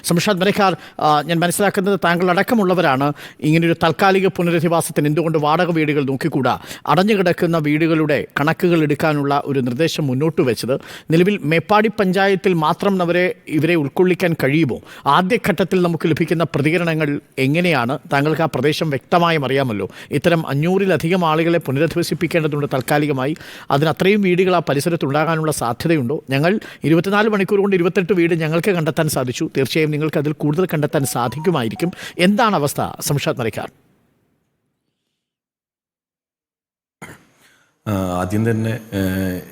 സംഷാദ് മരക്കാർ, ഞാൻ മനസ്സിലാക്കുന്നത് താങ്കളടക്കമുള്ളവരാണ് ഇങ്ങനെയൊരു താൽക്കാലിക പുനരധിവാസത്തിന് എന്തുകൊണ്ട് വാടക വീടുകൾ നോക്കിക്കൂടാ, അടഞ്ഞു കിടക്കുന്ന വീടുകളുടെ കണക്കുകൾ എടുക്കാനുള്ള ഒരു നിർദ്ദേശം മുന്നോട്ട് വെച്ചത്. നിലവിൽ മേപ്പാടി പഞ്ചായത്തിൽ മാത്രം ഇവരെ ഉൾക്കൊള്ളിക്കാൻ കഴിയുമോ? ആദ്യഘട്ടത്തിൽ നമുക്ക് ലഭിക്കുന്ന പ്രതികരണങ്ങൾ എങ്ങനെയാണ്? താങ്കൾക്ക് ആ പ്രദേശം വ്യക്തമായും അറിയാമല്ലോ. ഇത്തരം 500-ലധികം ആളുകളെ പുനരധിവസിപ്പിക്കേണ്ടതുണ്ട് താൽക്കാലികമായി. അതിനത്രയും വീടുകൾ ആ പരിസരത്തുണ്ടാകാനുള്ള സാധ്യതയുണ്ടോ? ഞങ്ങൾ 24 മണിക്കൂർ കൊണ്ട് 28 വീട് ഞങ്ങൾക്ക് കണ്ടെത്താൻ സാധിച്ചു. തീർച്ചയായും നിങ്ങൾക്ക് അതിൽ കൂടുതൽ കണ്ടെത്താൻ സാധിക്കുമായിരിക്കും. എന്താണ് അവസ്ഥ സംഷാദ് മരക്കാർ? ആദ്യം തന്നെ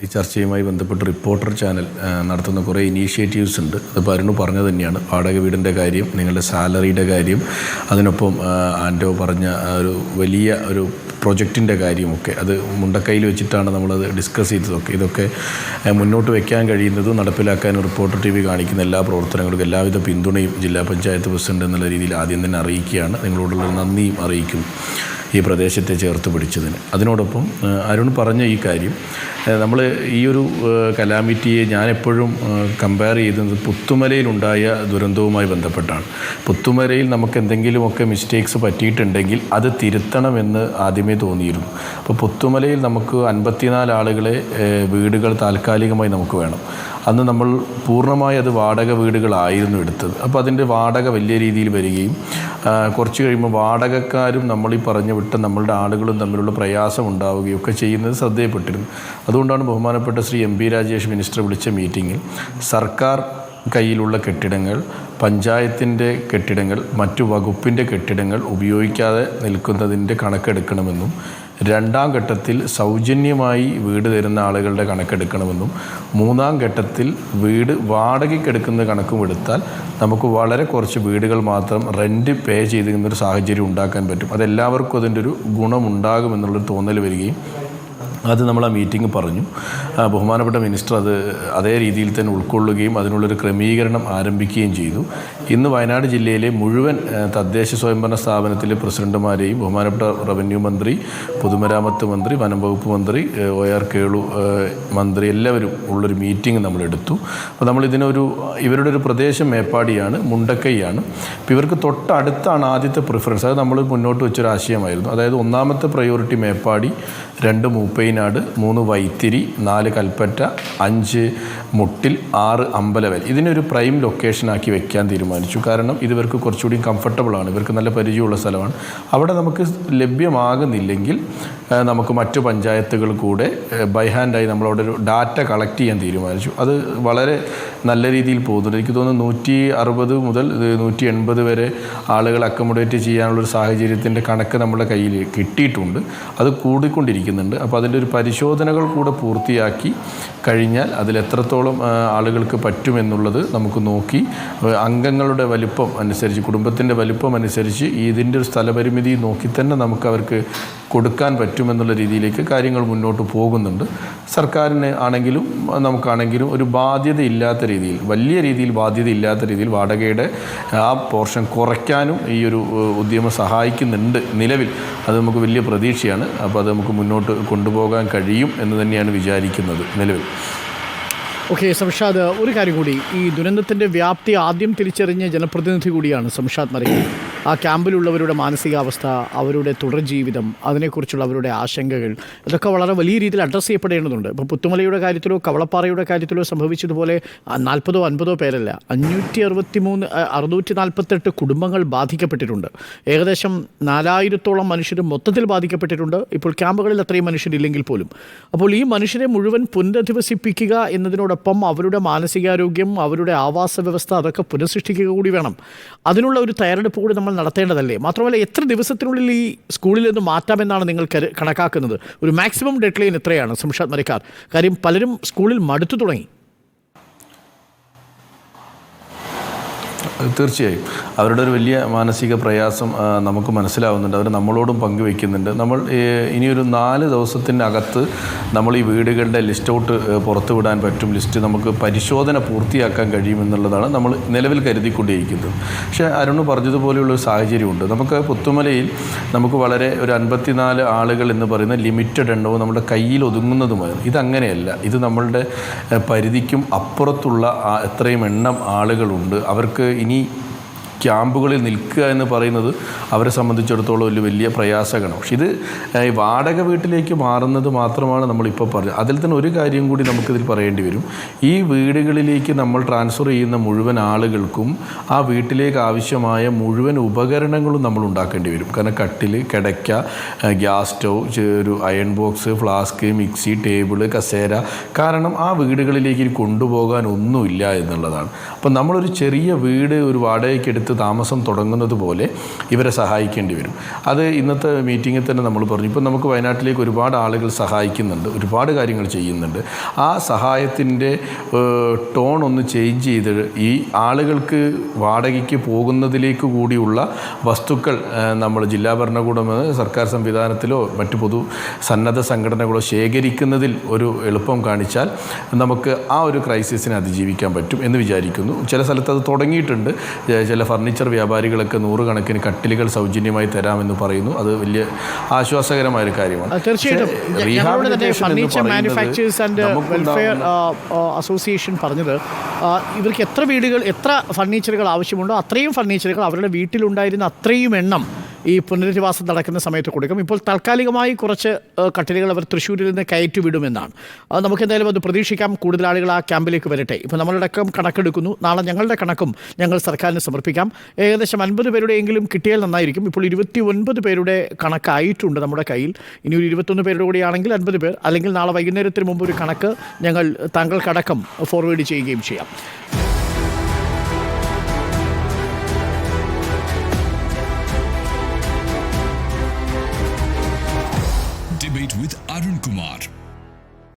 ഈ ചർച്ചയുമായി ബന്ധപ്പെട്ട് റിപ്പോർട്ടർ ചാനൽ നടത്തുന്ന കുറേ ഇനീഷ്യേറ്റീവ്സ് ഉണ്ട്. അതിപ്പോൾ അരുൺ പറഞ്ഞു തന്നെയാണ്. വാടക വീടിൻ്റെ കാര്യം, നിങ്ങളുടെ സാലറിയുടെ കാര്യം, അതിനൊപ്പം ആൻഡോ പറഞ്ഞ ഒരു വലിയ ഒരു പ്രൊജക്റ്റിൻ്റെ കാര്യമൊക്കെ അത് മുണ്ടക്കൈയിൽ വെച്ചിട്ടാണ് നമ്മളത് ഡിസ്കസ് ചെയ്തതൊക്കെ. ഇതൊക്കെ മുന്നോട്ട് വയ്ക്കാൻ കഴിയുന്നതും നടപ്പിലാക്കാനും റിപ്പോർട്ടർ TV കാണിക്കുന്ന എല്ലാ പ്രവർത്തനങ്ങൾക്കും എല്ലാവിധ പിന്തുണയും ജില്ലാ പഞ്ചായത്ത് പ്രസിഡന്റ് എന്നുള്ള രീതിയിൽ ആദ്യം തന്നെ അറിയിക്കുകയാണ്. നിങ്ങളോടുള്ള നന്ദിയും അറിയിക്കുന്നു ഈ പ്രദേശത്തെ ചേർത്ത് പിടിച്ചതിന്. അതിനോടൊപ്പം അരുൺ പറഞ്ഞ ഈ കാര്യം, നമ്മൾ ഈ ഒരു കലാമിറ്റിയെ ഞാനെപ്പോഴും കമ്പയർ ചെയ്യുന്നത് പുത്തുമലയിലുണ്ടായ ദുരന്തവുമായി ബന്ധപ്പെട്ടാണ്. പുത്തുമലയിൽ നമുക്ക് എന്തെങ്കിലുമൊക്കെ മിസ്റ്റേക്സ് പറ്റിയിട്ടുണ്ടെങ്കിൽ അത് തിരുത്തണമെന്ന് ആദ്യമേ തോന്നിയിരുന്നു. അപ്പോൾ പുത്തുമലയിൽ നമുക്ക് 54 ആളുകളെ വീടുകൾ താൽക്കാലികമായി നമുക്ക് വേണം. അന്ന് നമ്മൾ പൂർണ്ണമായി അത് വാടക വീടുകളായിരുന്നു എടുത്തത്. അപ്പോൾ അതിൻ്റെ വാടക വലിയ രീതിയിൽ വരികയും കുറച്ച് കഴിയുമ്പോൾ വാടകക്കാരും നമ്മളീ പറഞ്ഞു വിട്ട നമ്മളുടെ ആളുകളും തമ്മിലുള്ള പ്രയാസം ഉണ്ടാവുകയും ഒക്കെ ചെയ്യുന്നത് ശ്രദ്ധയപ്പെട്ടിരുന്നു. അതുകൊണ്ടാണ് ബഹുമാനപ്പെട്ട ശ്രീ MP രാജേഷ് മിനിസ്റ്റർ വിളിച്ച മീറ്റിങ്ങിൽ സർക്കാർ കയ്യിലുള്ള കെട്ടിടങ്ങൾ, പഞ്ചായത്തിൻ്റെ കെട്ടിടങ്ങൾ, മറ്റു വകുപ്പിൻ്റെ കെട്ടിടങ്ങൾ ഉപയോഗിക്കാതെ നിൽക്കുന്നതിൻ്റെ കണക്കെടുക്കണമെന്നും, രണ്ടാം ഘട്ടത്തിൽ സൗജന്യമായി വീട് തരുന്ന ആളുകളുടെ കണക്കെടുക്കണമെന്നും, മൂന്നാം ഘട്ടത്തിൽ വീട് വാടകയ്ക്കെടുക്കുന്ന കണക്കും എടുത്താൽ നമുക്ക് വളരെ കുറച്ച് വീടുകൾ മാത്രം റെൻറ്റ് പേ ചെയ്തിരുന്നൊരു സാഹചര്യം ഉണ്ടാക്കാൻ പറ്റും. അതെല്ലാവർക്കും അതിൻ്റെ ഒരു ഗുണമുണ്ടാകുമെന്നുള്ളൊരു തോന്നൽ വരികയും അത് നമ്മൾ ആ മീറ്റിംഗ് പറഞ്ഞു. ബഹുമാനപ്പെട്ട മിനിസ്റ്റർ അത് അതേ രീതിയിൽ തന്നെ ഉൾക്കൊള്ളുകയും അതിനുള്ളൊരു ക്രമീകരണം ആരംഭിക്കുകയും ചെയ്തു. ഇന്ന് വയനാട് ജില്ലയിലെ മുഴുവൻ തദ്ദേശ സ്വയംഭരണ സ്ഥാപനത്തിലെ പ്രസിഡന്റുമാരെയും ബഹുമാനപ്പെട്ട റവന്യൂ മന്ത്രി, പൊതുമരാമത്ത് മന്ത്രി, വനം വകുപ്പ് മന്ത്രി, OR കേളു മന്ത്രി എല്ലാവരും ഉള്ളൊരു മീറ്റിംഗ് നമ്മളെടുത്തു. അപ്പോൾ ഇവരുടെ ഒരു പ്രദേശം മേപ്പാടിയാണ്, മുണ്ടക്കൈയാണ്. അപ്പോൾ ഇവർക്ക് തൊട്ടടുത്താണ് ആദ്യത്തെ പ്രിഫറൻസ്. അത് നമ്മൾ മുന്നോട്ട് വെച്ചൊരു ആശയമായിരുന്നു. അതായത് ഒന്നാമത്തെ പ്രയോറിറ്റി മേപ്പാടി, 2 മൂപ്പൈനാട്, 3 വൈത്തിരി, 4 കൽപ്പറ്റ, 5 മുട്ടിൽ, 6 അമ്പലവയൽ. ഇതിനൊരു പ്രൈം ലൊക്കേഷനാക്കി വെക്കാൻ തീരുമാനിച്ചു. കാരണം ഇവർക്ക് കുറച്ചുകൂടി കംഫർട്ടബിളാണ്, ഇവർക്ക് നല്ല പരിചയമുള്ള സ്ഥലമാണ്. അവിടെ നമുക്ക് ലഭ്യമാകുന്നില്ലെങ്കിൽ നമുക്ക് മറ്റു പഞ്ചായത്തുകൾ കൂടെ ബൈ ഹാൻഡായി നമ്മളവിടെ ഒരു ഡാറ്റ കളക്ട് ചെയ്യാൻ തീരുമാനിച്ചു. അത് വളരെ നല്ല രീതിയിൽ പോകുന്നുണ്ട്. എനിക്ക് തോന്നുന്നു 160 മുതൽ 180 വരെ ആളുകൾ അക്കോമഡേറ്റ് ചെയ്യാനുള്ളൊരു സാഹചര്യത്തിൻ്റെ കണക്ക് നമ്മുടെ കയ്യിൽ കിട്ടിയിട്ടുണ്ട്. അത് കൂടിക്കൊണ്ടിരിക്കുന്നുണ്ട്. അപ്പോൾ അതിൻ്റെ ഒരു പരിശോധനകൾ കൂടെ പൂർത്തിയാക്കി കഴിഞ്ഞാൽ അതിലെത്രത്തോളം ആളുകൾക്ക് പറ്റുമെന്നുള്ളത് നമുക്ക് നോക്കി അംഗങ്ങളുടെ വലിപ്പം അനുസരിച്ച്, കുടുംബത്തിൻ്റെ വലിപ്പം അനുസരിച്ച് ഇതിൻ്റെ ഒരു സ്ഥലപരിമിതി നോക്കി തന്നെ നമുക്ക് അവർക്ക് കൊടുക്കാൻ പറ്റുമെന്നുള്ള രീതിയിലേക്ക് കാര്യങ്ങൾ മുന്നോട്ട് പോകുന്നുണ്ട്. സർക്കാരിന് ആണെങ്കിലും നമുക്കാണെങ്കിലും ഒരു ബാധ്യതയില്ലാത്ത രീതിയിൽ, വലിയ രീതിയിൽ ബാധ്യതയില്ലാത്ത രീതിയിൽ വാടകയുടെ ആ പോർഷൻ കുറയ്ക്കാനും ഈ ഒരു ഉദ്യമം സഹായിക്കുന്നുണ്ട് നിലവിൽ. അത് നമുക്ക് വലിയ പ്രതീക്ഷയാണ്. അപ്പോൾ അത് നമുക്ക് മുന്നോട്ട് കൊണ്ടുപോകാൻ കഴിയും എന്ന് തന്നെയാണ് വിചാരിക്കുന്നത് നിലവിൽ. ഓക്കെ സംഷാദ്, ഒരു കാര്യം കൂടി, ഈ ദുരന്തത്തിൻ്റെ വ്യാപ്തി ആദ്യം തിരിച്ചറിഞ്ഞ ജനപ്രതിനിധി കൂടിയാണ് സംഷാദ് മരക്കാർ. ആ ക്യാമ്പിലുള്ളവരുടെ മാനസികാവസ്ഥ, അവരുടെ തുടർ ജീവിതം, അതിനെക്കുറിച്ചുള്ള അവരുടെ ആശങ്കകൾ, ഇതൊക്കെ വളരെ വലിയ രീതിയിൽ അഡ്രസ്സ് ചെയ്യപ്പെടേണ്ടതുണ്ട്. ഇപ്പോൾ പുത്തുമലയുടെ കാര്യത്തിലോ കവളപ്പാറയുടെ കാര്യത്തിലോ സംഭവിച്ചതുപോലെ 40 or 50 പേരല്ല, 648 കുടുംബങ്ങൾ ബാധിക്കപ്പെട്ടിട്ടുണ്ട്. ഏകദേശം 4000-ഓളം മനുഷ്യർ മൊത്തത്തിൽ ബാധിക്കപ്പെട്ടിട്ടുണ്ട്. ഇപ്പോൾ ക്യാമ്പുകളിൽ അത്രയും മനുഷ്യരില്ലെങ്കിൽ പോലും. അപ്പോൾ ഈ മനുഷ്യരെ മുഴുവൻ പുനരധിവസിപ്പിക്കുക എന്നതിനോടൊപ്പം അവരുടെ മാനസികാരോഗ്യം, അവരുടെ ആവാസ വ്യവസ്ഥ അതൊക്കെ പുനഃസൃഷ്ടിക്കുക കൂടി വേണം. അതിനുള്ള ഒരു തയ്യാറെടുപ്പ് കൂടി നമ്മൾ നടത്തേണ്ടതല്ലേ? മാത്രമല്ല, എത്ര ദിവസത്തിനുള്ളിൽ ഈ സ്കൂളിൽ നിന്ന് മാറ്റാമെന്നാണ് നിങ്ങൾ കണക്കാക്കുന്നത്? ഒരു മാക്സിമം ഡെഡ് ലൈൻ എത്രയാണ് സംഷാദ് മരക്കാർ? കാര്യം പലരും സ്കൂളിൽ മടുത്തു തുടങ്ങി. തീർച്ചയായും അവരുടെ ഒരു വലിയ മാനസിക പ്രയാസം നമുക്ക് മനസ്സിലാവുന്നുണ്ട്. അവർ നമ്മളോടും പങ്കുവയ്ക്കുന്നുണ്ട്. നമ്മൾ ഇനിയൊരു 4 ദിവസത്തിനകത്ത് നമ്മൾ ഈ വീടുകളുടെ ലിസ്റ്റ് ഔട്ട് പുറത്തു വിടാൻ പറ്റും. ലിസ്റ്റ് നമുക്ക് പരിശോധന പൂർത്തിയാക്കാൻ കഴിയുമെന്നുള്ളതാണ് നമ്മൾ നിലവിൽ കരുതിക്കൊണ്ടിരിക്കുന്നത്. പക്ഷേ അരുൺ പറഞ്ഞതുപോലെയുള്ളൊരു സാഹചര്യമുണ്ട്. നമുക്ക് പുത്തുമലയിൽ നമുക്ക് വളരെ ഒരു 54 ആളുകൾ എന്ന് പറയുന്ന ലിമിറ്റഡ് എണ്ണവും നമ്മുടെ കയ്യിൽ ഒതുങ്ങുന്നതുമായിരുന്നു. ഇതങ്ങനെയല്ല. ഇത് നമ്മളുടെ പരിധിക്കും അപ്പുറത്തുള്ള എത്രയും എണ്ണം ആളുകളുണ്ട്. അവർക്ക് ഇനി ക്യാമ്പുകളിൽ നിൽക്കുക എന്ന് പറയുന്നത് അവരെ സംബന്ധിച്ചിടത്തോളം ഒരു വലിയ പ്രയാസമാണ്. പക്ഷെ ഇത് ഈ വാടക വീട്ടിലേക്ക് മാറുന്നത് മാത്രമാണ് നമ്മളിപ്പോൾ പറഞ്ഞത്. അതിൽ തന്നെ ഒരു കാര്യം കൂടി നമുക്കിതിൽ പറയേണ്ടി വരും. ഈ വീടുകളിലേക്ക് നമ്മൾ ട്രാൻസ്ഫർ ചെയ്യുന്ന മുഴുവൻ ആളുകൾക്കും ആ വീട്ടിലേക്ക് ആവശ്യമായ മുഴുവൻ ഉപകരണങ്ങളും നമ്മൾ ഉണ്ടാക്കേണ്ടി വരും. കാരണം കട്ടിൽ, കിടക്ക, ഗ്യാസ് സ്റ്റവ്, ഒരു iron box, flask, mixie, table, കസേര. കാരണം ആ വീടുകളിലേക്ക് കൊണ്ടുപോകാൻ ഒന്നുമില്ല എന്നുള്ളതാണ്. അപ്പം നമ്മളൊരു ചെറിയ വീട് ഒരു വാടകയ്ക്ക് എടുത്ത് താമസം തുടങ്ങുന്നത് പോലെ ഇവരെ സഹായിക്കേണ്ടി വരും. അത് ഇന്നത്തെ മീറ്റിങ്ങിൽ തന്നെ നമ്മൾ പറഞ്ഞു. ഇപ്പം നമുക്ക് വയനാട്ടിലേക്ക് ഒരുപാട് ആളുകൾ സഹായിക്കുന്നുണ്ട്, ഒരുപാട് കാര്യങ്ങൾ ചെയ്യുന്നുണ്ട്. ആ സഹായത്തിൻ്റെ ടോൺ ഒന്ന് ചേഞ്ച് ചെയ്ത് ഈ ആളുകൾക്ക് വാടകയ്ക്ക് പോകുന്നതിലേക്ക് കൂടിയുള്ള വസ്തുക്കൾ നമ്മൾ ജില്ലാ ഭരണകൂടം, സർക്കാർ സംവിധാനത്തിലോ മറ്റു പൊതു സന്നദ്ധ സംഘടനകളോ ശേഖരിക്കുന്നതിൽ ഒരു എളുപ്പം കാണിച്ചാൽ നമുക്ക് ആ ഒരു ക്രൈസിസിനെ അതിജീവിക്കാൻ പറ്റും എന്ന് വിചാരിക്കുന്നു. ചില സ്ഥലത്ത് അത് തുടങ്ങിയിട്ടുണ്ട്. ചില ഫർണിച്ചർ വ്യാപാരികളൊക്കെ 100 കണക്കിന് കട്ടിലുകൾ സൗജന്യമായി തരാമെന്ന് പറയുന്നു. അത് വലിയ ആശ്വാസകരമായൊരു കാര്യമാണ്. തീർച്ചയായിട്ടും furniture manufacturers and welfare association പറഞ്ഞത് ഇവർക്ക് എത്ര ഫർണിച്ചറുകൾ ആവശ്യമുണ്ടോ അത്രയും ഫർണിച്ചറുകൾ അവരുടെ വീട്ടിലുണ്ടായിരുന്ന അത്രയും എണ്ണം ഈ പുനരധിവാസം നടക്കുന്ന സമയത്ത് കൊടുക്കും. ഇപ്പോൾ താൽക്കാലികമായി കുറച്ച് കട്ടിലുകൾ അവർ തൃശ്ശൂരിൽ നിന്ന് കയറ്റി വിടുമെന്നാണ്. നമുക്ക് എന്തായാലും അത് പ്രതീക്ഷിക്കാം. കൂടുതൽ ആളുകൾ ആ ക്യാമ്പിലേക്ക് വരട്ടെ. ഇപ്പോൾ നമ്മളടക്കം കണക്കെടുക്കുന്നു. നാളെ ഞങ്ങളുടെ കണക്കും ഞങ്ങൾ സർക്കാരിന് സമർപ്പിക്കാം. ഏകദേശം 50 പേരുടെയെങ്കിലും കിട്ടിയാൽ നന്നായിരിക്കും. ഇപ്പോൾ 29 പേരുടെ കണക്കായിട്ടുണ്ട് നമ്മുടെ കയ്യിൽ. ഇനി ഒരു 21 പേരുടെ കൂടിയാണെങ്കിൽ 50 പേർ, അല്ലെങ്കിൽ നാളെ വൈകുന്നേരത്തിന് മുമ്പ് ഒരു കണക്ക് ഞങ്ങൾ താങ്കൾക്കടക്കം ഫോർവേഡ് ചെയ്യുകയും ചെയ്യാം. Debate with Arun Kumar.